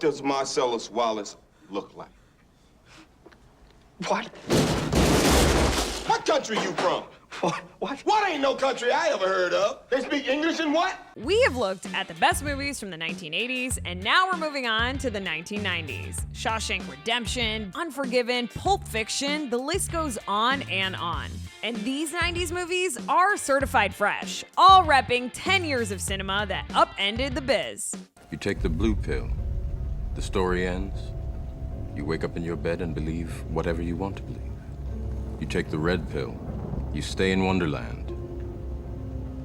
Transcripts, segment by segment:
does Marcellus Wallace look like? What? What country you from? What? What ain't no country I ever heard of? They speak English and what? We have looked at the best movies from the 1980s, and now we're moving on to the 1990s. Shawshank Redemption, Unforgiven, Pulp Fiction, the list goes on and on. And these 90s movies are certified fresh, all repping 10 years of cinema that upended the biz. You take the blue pill, the story ends. You wake up in your bed and believe whatever you want to believe. You take the red pill, you stay in Wonderland,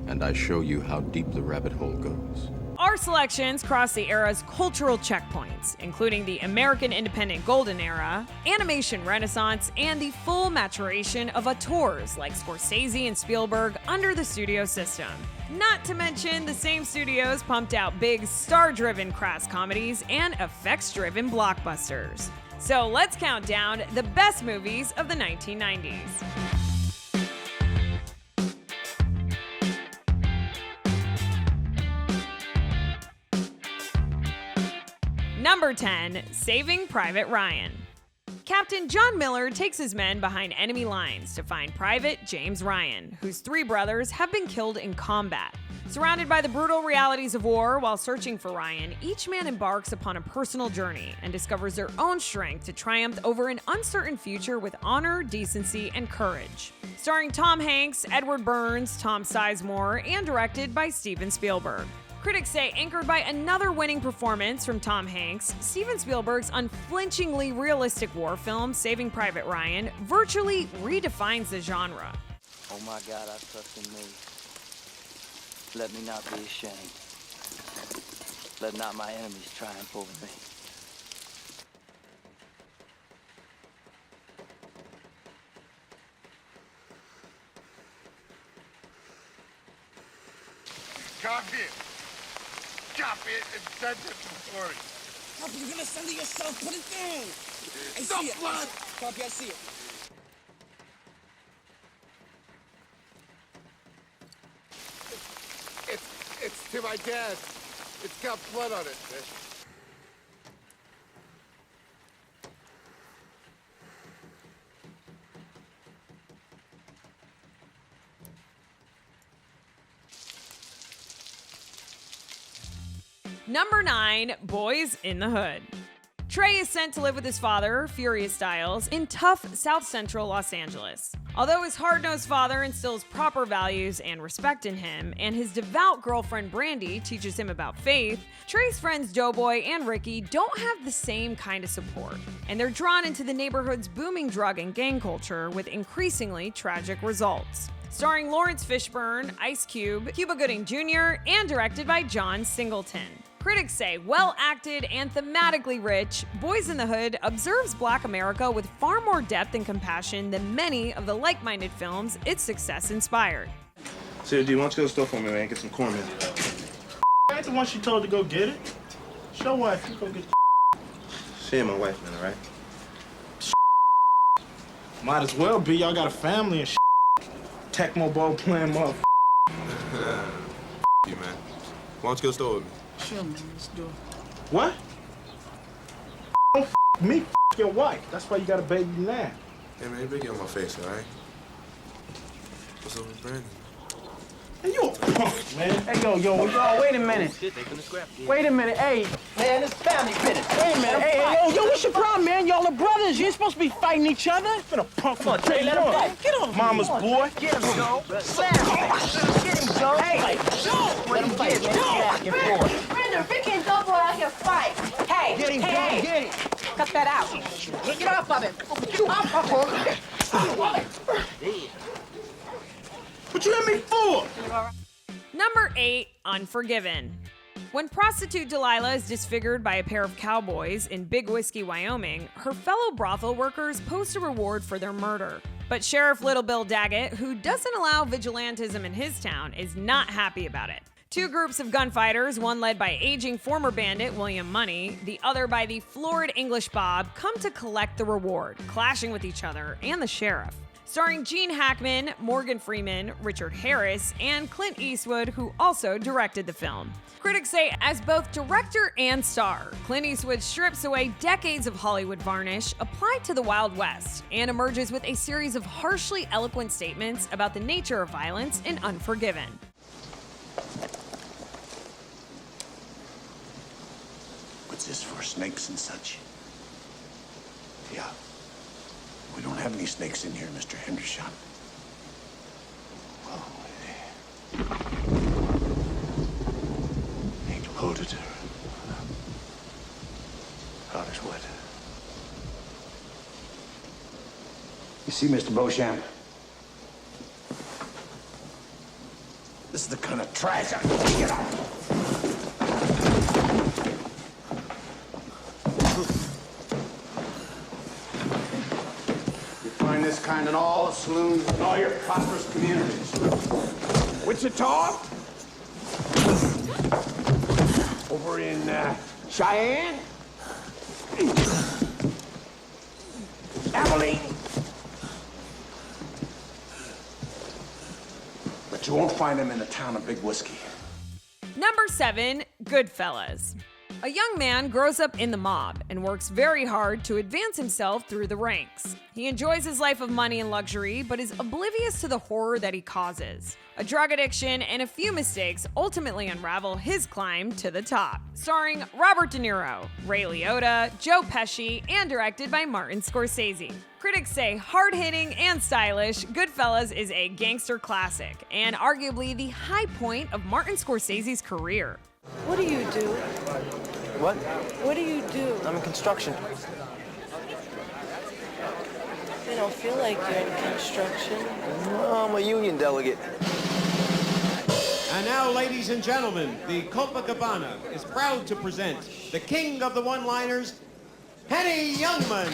and I show you how deep the rabbit hole goes. Our selections cross the era's cultural checkpoints, including the American independent golden era, animation renaissance, and the full maturation of auteurs like Scorsese and Spielberg under the studio system. Not to mention, the same studios pumped out big, star-driven crass comedies and effects-driven blockbusters. So let's count down the best movies of the 1990s. Number 10, Saving Private Ryan. Captain John Miller takes his men behind enemy lines to find Private James Ryan, whose three brothers have been killed in combat. Surrounded by the brutal realities of war while searching for Ryan, each man embarks upon a personal journey and discovers their own strength to triumph over an uncertain future with honor, decency, and courage. Starring Tom Hanks, Edward Burns, Tom Sizemore, and directed by Steven Spielberg. Critics say, anchored by another winning performance from Tom Hanks, Steven Spielberg's unflinchingly realistic war film, Saving Private Ryan, virtually redefines the genre. Oh my God, I trust in me. Let me not be ashamed. Let not my enemies triumph over me. Copy it. Copy it and send it for me. Copy, you're gonna send it yourself. Put it down. I Stop see it. blood. Copy, I see it. It's to my dad. It's got blood on it. Number 9, Boys in the Hood. Trey is sent to live with his father, Furious Styles, in tough South Central Los Angeles. Although his hard-nosed father instills proper values and respect in him, and his devout girlfriend Brandy teaches him about faith, Trey's friends Doughboy and Ricky don't have the same kind of support, and they're drawn into the neighborhood's booming drug and gang culture with increasingly tragic results. Starring Lawrence Fishburne, Ice Cube, Cuba Gooding Jr., and directed by John Singleton. Critics say, well-acted and thematically rich, Boys in the Hood observes Black America with far more depth and compassion than many of the like-minded films its success inspired. Sarah D, why don't you go to the store for me, man? Get some cornmeal. I ain't the one she told to go get it. Show wife, you go get the She ain't my wife, man, all right? Might as well be. Y'all got a family and Tecmo Bowl playing mother. You, man. Why don't you go to the store with me? Sure, man. Let's do it. What? Don't me, your wife. That's why you got a baby now. Hey, man, you better get on my face, all right? What's up with Brandon? Hey, you a punk, man. Hey, yo, wait a minute. Wait a minute, hey. Man, it's family business. Wait a minute, hey, yo, what's your problem, man? Y'all are brothers. You ain't supposed to be fighting each other. Been a punk for Trey, let him go. Get off Mama's boy. Get him, Joe. Slam him. Get him, Joe. Hey, Joe. Let him fight, man. Asking for it. Brenda, Ricky and Doughboy out here fight. Hey, Get him, Joe. hey, Get him. cut that out. Get off of him. Get off of him. What you hit me for? Number 8, Unforgiven. When prostitute Delilah is disfigured by a pair of cowboys in Big Whiskey, Wyoming, her fellow brothel workers post a reward for their murder. But Sheriff Little Bill Daggett, who doesn't allow vigilantism in his town, is not happy about it. Two groups of gunfighters, one led by aging former bandit William Money, the other by the florid English Bob, come to collect the reward, clashing with each other and the sheriff. starring Gene Hackman, Morgan Freeman, Richard Harris, and Clint Eastwood, who also directed the film. Critics say, as both director and star, Clint Eastwood strips away decades of Hollywood varnish applied to the Wild West and emerges with a series of harshly eloquent statements about the nature of violence in Unforgiven. What's this for, snakes and such? Yeah. We don't have any snakes in here, Mr. Henderson. Well, ain't loaded. God is wet. You see, Mr. Beauchamp? This is the kind of trash I can get off. This kind in all the saloons in all your prosperous communities. Wichita, over in Cheyenne, Abilene. But you won't find them in the town of Big Whiskey. Number 7, Goodfellas. A young man grows up in the mob and works very hard to advance himself through the ranks. He enjoys his life of money and luxury, but is oblivious to the horror that he causes. A drug addiction and a few mistakes ultimately unravel his climb to the top. Starring Robert De Niro, Ray Liotta, Joe Pesci, and directed by Martin Scorsese. Critics say hard-hitting and stylish, Goodfellas is a gangster classic and arguably the high point of Martin Scorsese's career. What do you do? What? What do you do? I'm in construction. You don't feel like you're in construction. No, I'm a union delegate. And now, ladies and gentlemen, the Copacabana is proud to present the king of the one-liners, Henny Youngman.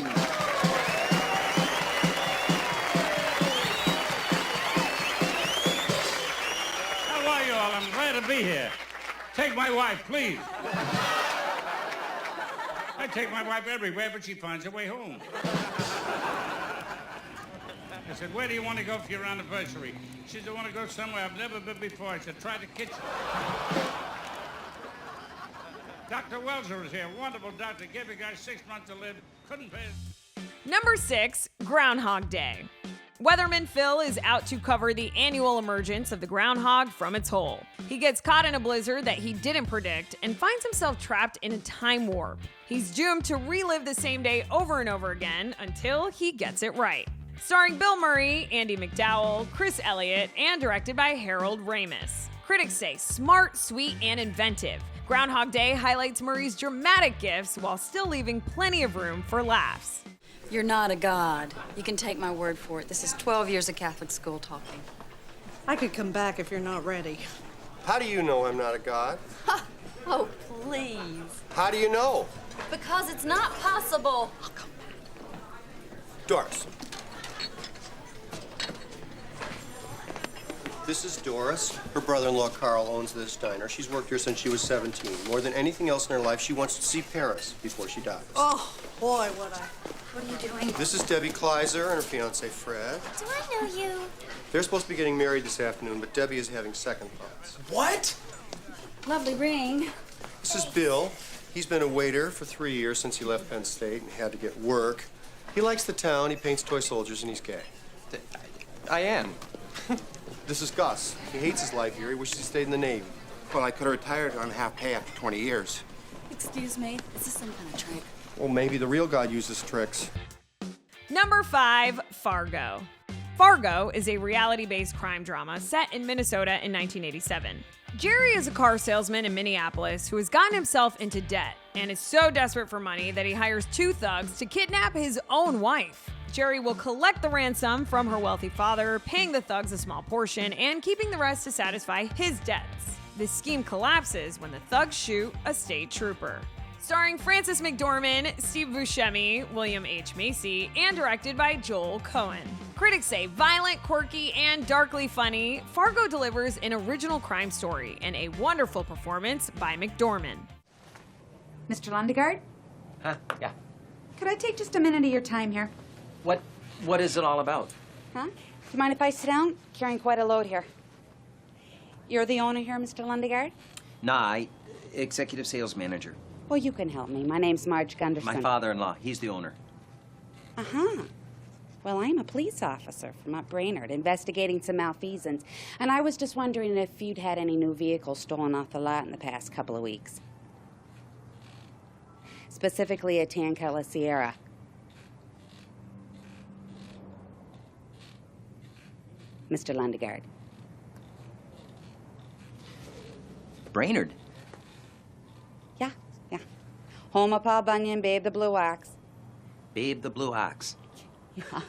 How are you all? I'm glad to be here. Take my wife, please. I take my wife everywhere, but she finds her way home. I said, where do you want to go for your anniversary? She said, I want to go somewhere I've never been before. I said, try the kitchen. Dr. Welser is here. Wonderful doctor. Gave a guy 6 months to live. Couldn't pay it. Number 6, Groundhog Day. Weatherman Phil is out to cover the annual emergence of the groundhog from its hole. He gets caught in a blizzard that he didn't predict and finds himself trapped in a time warp. He's doomed to relive the same day over and over again until he gets it right. Starring Bill Murray, Andy McDowell, Chris Elliott, and directed by Harold Ramis. Critics say smart, sweet, and inventive. Groundhog Day highlights Murray's dramatic gifts while still leaving plenty of room for laughs. You're not a god. You can take my word for it. This is 12 years of Catholic school talking. I could come back if you're not ready. How do you know I'm not a god? Oh, please. How do you know? Because it's not possible. Doris. This is Doris. Her brother-in-law, Carl, owns this diner. She's worked here since she was 17. More than anything else in her life, she wants to see Paris before she dies. Oh, boy, What are you doing? This is Debbie Kleiser and her fiancé, Fred. Do I know you? They're supposed to be getting married this afternoon, but Debbie is having second thoughts. What? Lovely ring. This is Bill. He's been a waiter for 3 years since he left Penn State and had to get work. He likes the town, he paints toy soldiers, and he's gay. I am. This is Gus. He hates his life here. He wishes he stayed in the Navy. Well, I could have retired on half pay after 20 years. Excuse me, is this some kind of trick? Well, maybe the real God uses tricks. Number 5, Fargo. Fargo is a reality-based crime drama set in Minnesota in 1987. Jerry is a car salesman in Minneapolis who has gotten himself into debt and is so desperate for money that he hires 2 thugs to kidnap his own wife. Jerry will collect the ransom from her wealthy father, paying the thugs a small portion and keeping the rest to satisfy his debts. This scheme collapses when the thugs shoot a state trooper. Starring Frances McDormand, Steve Buscemi, William H. Macy, and directed by Joel Cohen. Critics say violent, quirky, and darkly funny, Fargo delivers an original crime story and a wonderful performance by McDormand. Mr. Lundegaard? Huh? Yeah. Could I take just a minute of your time here? What is it all about? Huh? Do you mind if I sit down? Carrying quite a load here. You're the owner here, Mr. Lundegaard? Nah, executive sales manager. Well, you can help me. My name's Marge Gunderson. My father-in-law, he's the owner. Uh-huh. Well, I'm a police officer from up Brainerd, investigating some malfeasance. And I was just wondering if you'd had any new vehicles stolen off the lot in the past couple of weeks. Specifically a tan color Sierra. Mr. Lundegaard. Brainerd? Yeah. Home of Paul Bunyan, Babe the Blue Ox. Babe the Blue Ox. Yeah.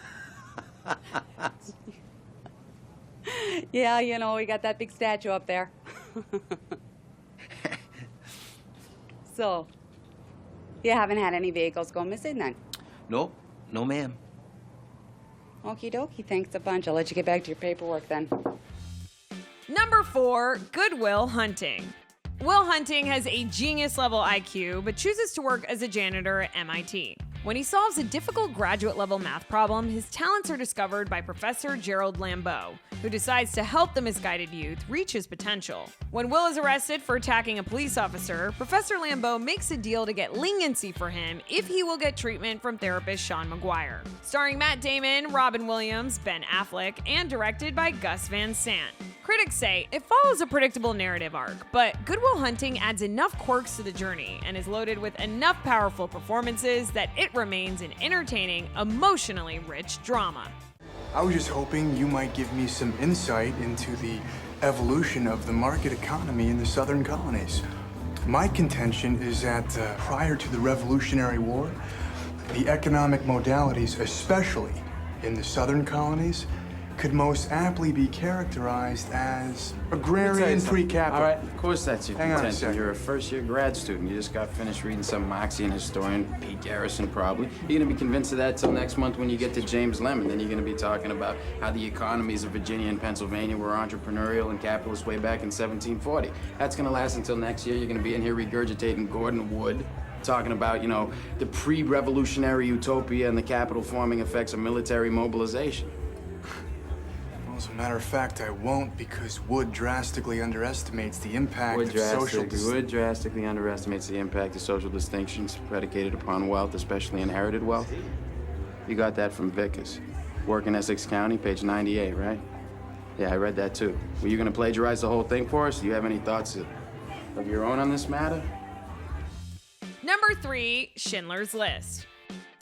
Yeah, you know, we got that big statue up there. So, you haven't had any vehicles go missing then? Nope. No, ma'am. Okie dokie, thanks a bunch. I'll let you get back to your paperwork then. Number 4, Good Will Hunting. Will Hunting has a genius-level IQ, but chooses to work as a janitor at MIT. When he solves a difficult graduate-level math problem, his talents are discovered by Professor Gerald Lambeau, who decides to help the misguided youth reach his potential. When Will is arrested for attacking a police officer, Professor Lambeau makes a deal to get leniency for him if he will get treatment from therapist Sean Maguire. Starring Matt Damon, Robin Williams, Ben Affleck, and directed by Gus Van Sant. Critics say it follows a predictable narrative arc, but Good Will Hunting adds enough quirks to the journey and is loaded with enough powerful performances that it remains an entertaining, emotionally rich drama. I was just hoping you might give me some insight into the evolution of the market economy in the southern colonies. My contention is that prior to the Revolutionary War, the economic modalities, especially in the southern colonies, could most aptly be characterized as agrarian pre-capital. All right, of course that's your Hang on a contention. second. You're a first-year grad student. You just got finished reading some Marxian historian, Pete Garrison probably. You're gonna be convinced of that till next month when you get to James Lemon. Then you're gonna be talking about how the economies of Virginia and Pennsylvania were entrepreneurial and capitalist way back in 1740. That's gonna last until next year. You're gonna be in here regurgitating Gordon Wood, talking about, you know, the pre-revolutionary utopia and the capital-forming effects of military mobilization. Well, as a matter of fact, I won't, because Wood drastically underestimates the impact of social Wood drastically underestimates the impact of social distinctions predicated upon wealth, especially inherited wealth. You got that from Vickers. Work in Essex County, page 98, right? Yeah, I read that too. Were you gonna plagiarize the whole thing for us? Do you have any thoughts of your own on this matter? Number 3, Schindler's List.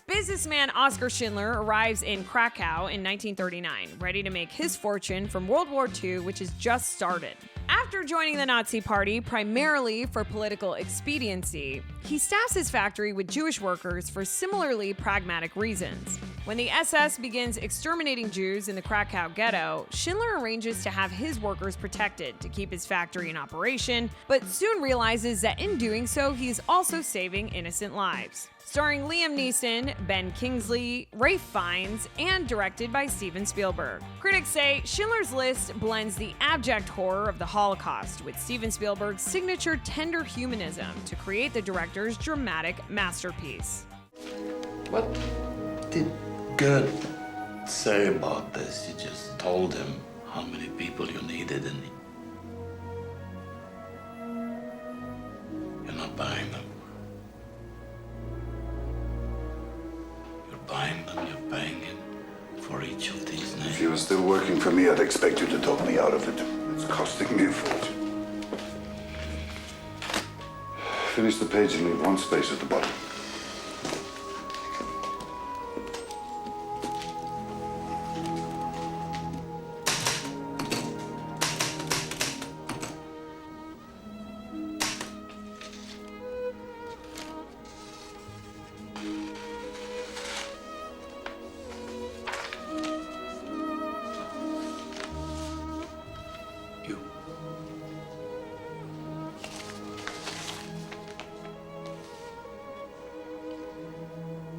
Businessman Oskar Schindler arrives in Krakow in 1939, ready to make his fortune from World War II, which has just started. After joining the Nazi Party primarily for political expediency, he staffs his factory with Jewish workers for similarly pragmatic reasons. When the SS begins exterminating Jews in the Krakow ghetto, Schindler arranges to have his workers protected to keep his factory in operation, but soon realizes that in doing so, he is also saving innocent lives. Starring Liam Neeson, Ben Kingsley, Ralph Fiennes, and directed by Steven Spielberg. Critics say Schindler's List blends the abject horror of the Holocaust with Steven Spielberg's signature tender humanism to create the director's dramatic masterpiece. What did Gert say about this? You just told him how many people you needed and you're not buying them. Buying them, you're paying it for each of these names. If you were still working for me, I'd expect you to talk me out of it. It's costing me a fortune. Finish the page and leave one space at the bottom.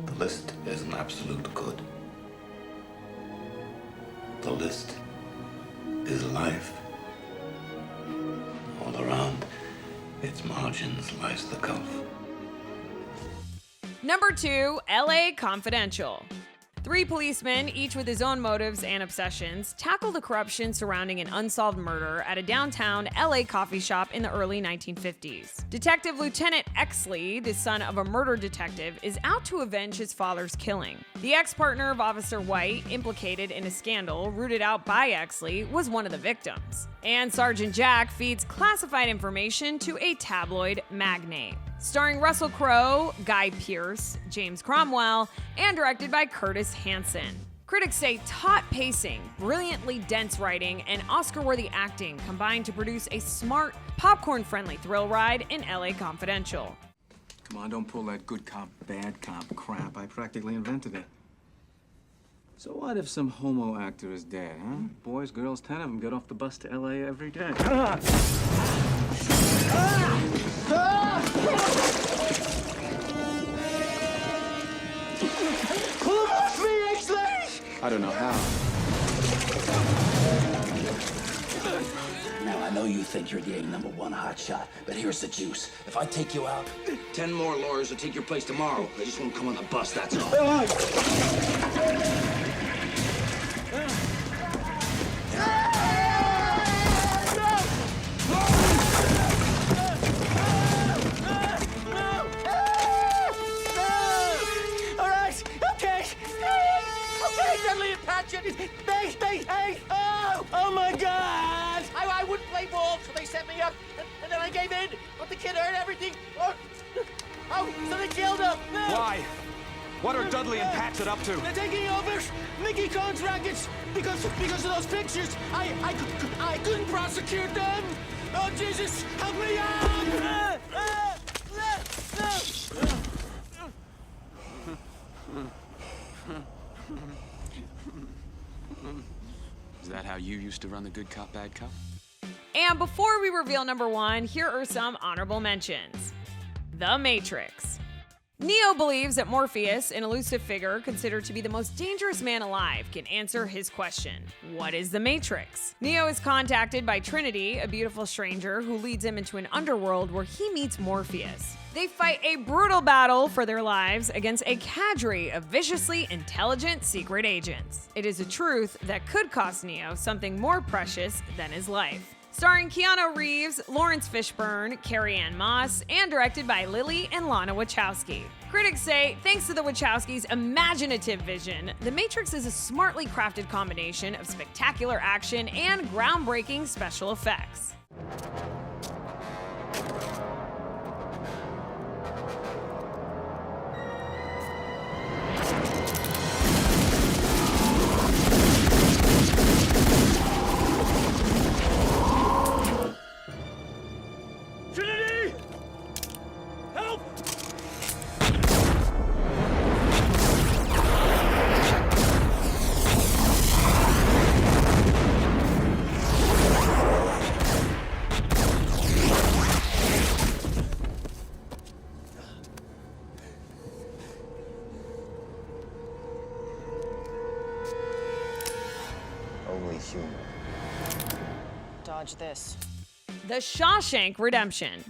The list is an absolute good. The list is life. All around its margins lies the gulf. Number 2, LA Confidential. 3 policemen, each with his own motives and obsessions, tackle the corruption surrounding an unsolved murder at a downtown LA coffee shop in the early 1950s. Detective Lieutenant Exley, the son of a murder detective, is out to avenge his father's killing. The ex-partner of Officer White, implicated in a scandal rooted out by Exley, was one of the victims. And Sergeant Jack feeds classified information to a tabloid magnate. Starring Russell Crowe, Guy Pearce, James Cromwell, and directed by Curtis Hanson. Critics say taut pacing, brilliantly dense writing, and Oscar-worthy acting combined to produce a smart, popcorn-friendly thrill ride in LA Confidential. Come on, don't pull that good cop, bad cop crap. I practically invented it. So what if some homo actor is dead, huh? Boys, girls, 10 of them get off the bus to LA every day. Pull him off me, Exley! I don't know how. Now, I know you think you're the #1 hotshot, but here's the juice. If I take you out, 10 more lawyers will take your place tomorrow. They just won't come on the bus, that's all. Hey! Oh my God! I wouldn't play ball, so they set me up, and then I gave in. But the kid heard everything. Oh, so they killed him. Why? What are Dudley and Patchett up to? They're taking over Mickey Cohn's rackets because of those pictures. I couldn't prosecute them. Oh Jesus, help me out! Is that how you used to run the good cop, bad cop? And before we reveal number 1, here are some honorable mentions. The Matrix. Neo believes that Morpheus, an elusive figure considered to be the most dangerous man alive, can answer his question, what is the Matrix? Neo is contacted by Trinity, a beautiful stranger who leads him into an underworld where he meets Morpheus. They fight a brutal battle for their lives against a cadre of viciously intelligent secret agents. It is a truth that could cost Neo something more precious than his life. Starring Keanu Reeves, Lawrence Fishburne, Carrie-Anne Moss, and directed by Lily and Lana Wachowski. Critics say, thanks to the Wachowskis' imaginative vision, The Matrix is a smartly crafted combination of spectacular action and groundbreaking special effects. Only human. Dodge this. The Shawshank Redemption.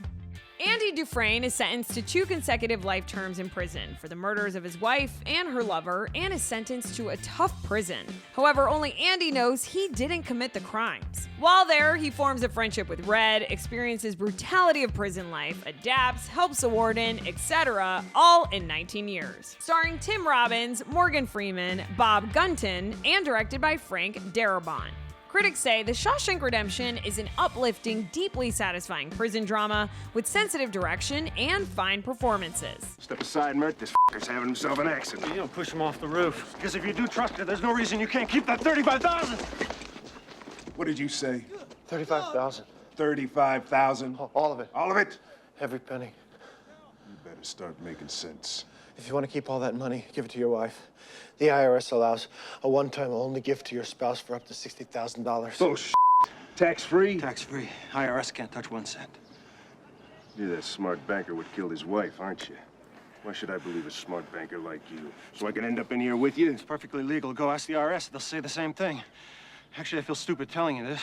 Andy Dufresne is sentenced to 2 consecutive life terms in prison for the murders of his wife and her lover, and is sentenced to a tough prison. However, only Andy knows he didn't commit the crimes. While there, he forms a friendship with Red, experiences brutality of prison life, adapts, helps the warden, etc., all in 19 years. Starring Tim Robbins, Morgan Freeman, Bob Gunton, and directed by Frank Darabont. Critics say The Shawshank Redemption is an uplifting, deeply satisfying prison drama with sensitive direction and fine performances. Step aside, Mert. This f***er's having himself an accident. You don't push him off the roof. Because if you do trust her, there's no reason you can't keep that 35,000. What did you say? 35,000. 35,000. All of it. All of it? Every penny. You better start making sense. If you want to keep all that money, give it to your wife. The IRS allows a one-time only gift to your spouse for up to $60,000. Bullshit. Tax-free? Tax-free. IRS can't touch 1 cent. You're that smart banker what killed his wife, aren't you? Why should I believe a smart banker like you? So I can end up in here with you? It's perfectly legal. Go ask the IRS. They'll say the same thing. Actually, I feel stupid telling you this.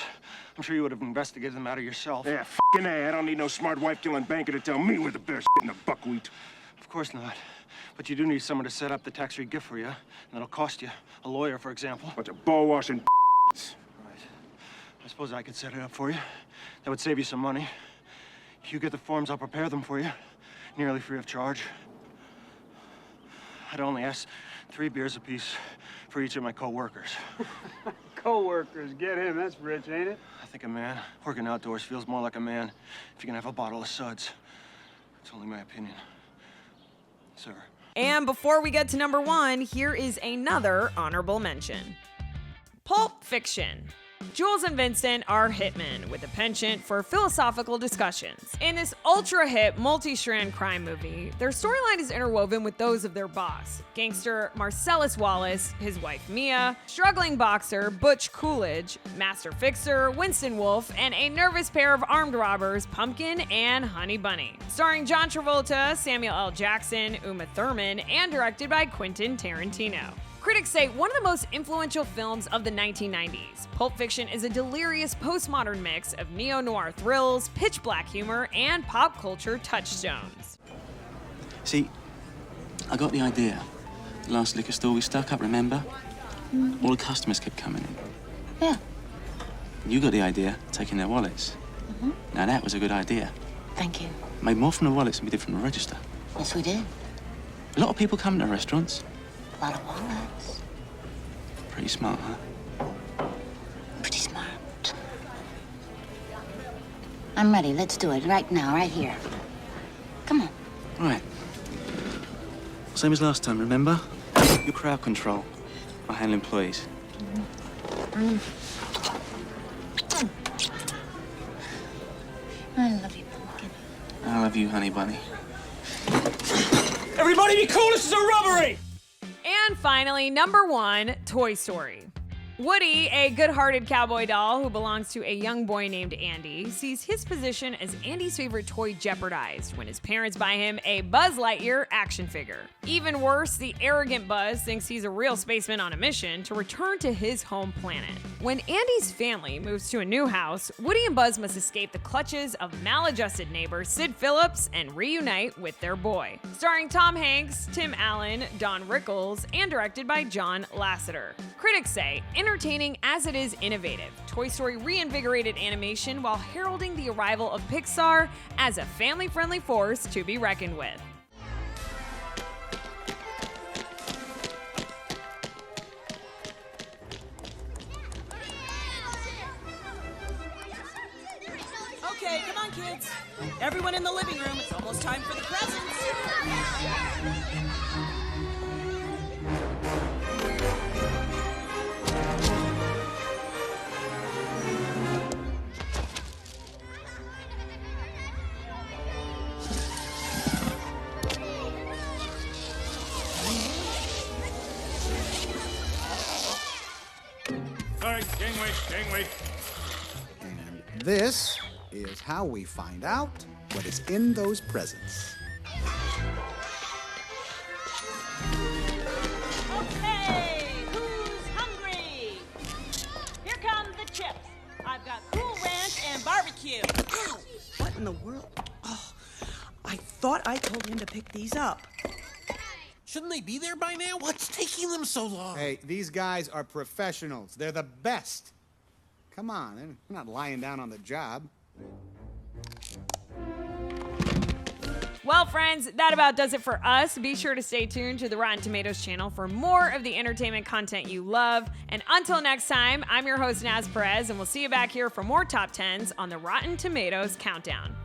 I'm sure you would have investigated the matter yourself. Yeah, f***ing A. I don't need no smart wife-killing banker to tell me where the bear's in the buckwheat. Of course not. But you do need someone to set up the tax-free gift for you, and that'll cost you. A lawyer, for example. Bunch of ball-washing Right. I suppose I could set it up for you. That would save you some money. You get the forms, I'll prepare them for you. Nearly free of charge. I'd only ask 3 beers apiece for each of my co-workers. Co-workers, get him. That's rich, ain't it? I think a man working outdoors feels more like a man if you can have a bottle of suds. It's only my opinion. Sir. And before we get to number 1, here is another honorable mention. Pulp Fiction. Jules and Vincent are hitmen with a penchant for philosophical discussions. In this ultra-hit, multi-strand crime movie, their storyline is interwoven with those of their boss, gangster Marcellus Wallace, his wife Mia, struggling boxer Butch Coolidge, master fixer Winston Wolfe, and a nervous pair of armed robbers, Pumpkin and Honey Bunny. Starring John Travolta, Samuel L. Jackson, Uma Thurman, and directed by Quentin Tarantino. Critics say one of the most influential films of the 1990s, Pulp Fiction is a delirious postmodern mix of neo-noir thrills, pitch-black humor, and pop culture touchstones. See, I got the idea. The last liquor store we stuck up, remember? All the customers kept coming in. Yeah. You got the idea, taking their wallets. Now that was a good idea. Thank you. Made more from the wallets than we did from the register. Yes, we did. A lot of people come to restaurants. A lot of walnuts. Pretty smart, huh? Pretty smart. I'm ready. Let's do it right now, right here. Come on. Right. Same as last time, remember? Your crowd control. I handle employees. I love you, Pumpkin. I love you, Honey Bunny. Everybody be cool, this is a robbery! And finally, number 1, Toy Story. Woody, a good-hearted cowboy doll who belongs to a young boy named Andy, sees his position as Andy's favorite toy jeopardized when his parents buy him a Buzz Lightyear action figure. Even worse, the arrogant Buzz thinks he's a real spaceman on a mission to return to his home planet. When Andy's family moves to a new house, Woody and Buzz must escape the clutches of maladjusted neighbor Sid Phillips and reunite with their boy. Starring Tom Hanks, Tim Allen, Don Rickles, and directed by John Lasseter. Critics say, entertaining as it is innovative, Toy Story reinvigorated animation while heralding the arrival of Pixar as a family-friendly force to be reckoned with. Okay, come on, kids. Everyone in the living room, it's almost time for the presents. All right, gangway. And this is how we find out what is in those presents. Okay, who's hungry? Here come the chips. I've got Cool Ranch and barbecue. Ow! What in the world? Oh, I thought I told him to pick these up. Shouldn't they be there by now? What's taking them so long? Hey, these guys are professionals. They're the best. Come on, they're not lying down on the job. Well, friends, that about does it for us. Be sure to stay tuned to the Rotten Tomatoes channel for more of the entertainment content you love. And until next time, I'm your host, Naz Perez, and we'll see you back here for more Top 10s on the Rotten Tomatoes Countdown.